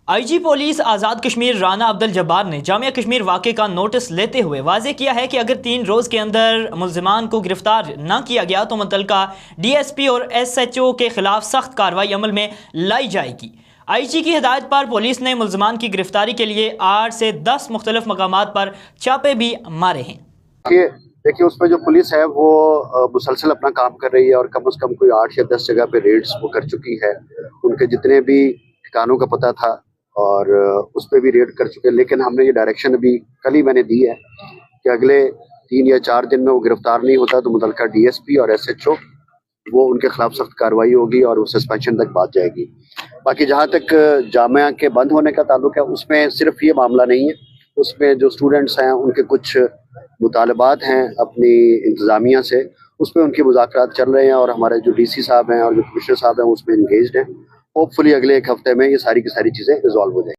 IG police Azad Kashmir Rana Abdul Jabbar ने जामिया कश्मीर वाक़े का नोटिस लेते हुए वाज़े किया है कि अगर 3 रोज़ के अंदर मुल्ज़िमान को गिरफ्तार न किया गया तो मुतल्लिका DSP और SHO के खिलाफ सख्त कार्रवाई अमल में लाई जाएगी। आईजी की हिदायत पर पुलिस ने मुल्ज़िमान की गिरफ्तारी के लिए 8 से 10 मुख्तलिफ मकामात पर छापे भी मारे हैं। देखिए उसमें जो पुलिस है वो मुसलसल अपना काम कर रही है और कम से कम कोई 8 या 10 जगह पे रेड्स वो कर चुकी है। उनके जितने भी ठिकानों का पता था और उस पर भी रेड कर चुके हैं, लेकिन हमने ये डायरेक्शन अभी कल ही मैंने दी है कि अगले 3 या 4 दिन में वो गिरफ्तार नहीं होता तो मुतल्लिका DSP और SHO वो उनके खिलाफ सख्त कार्रवाई होगी और वो सस्पेंशन तक बात जाएगी। बाकी जहाँ तक जामिया के बंद होने का ताल्लुक है उसमें सिर्फ ये मामला नहीं है, उसमें जो स्टूडेंट्स हैं उनके कुछ मुतालबात हैं अपनी इंतज़ामिया से, उसमें उनके मुज़ाकरात चल रहे हैं और हमारे जो DC साहब हैं और जो कमिश्नर साहब हैं उसमें इंगेज्ड हैं। होपफुली अगले 1 हफ्ते में ये सारी की सारी चीज़ें रिजॉल्व हो जाएंगी।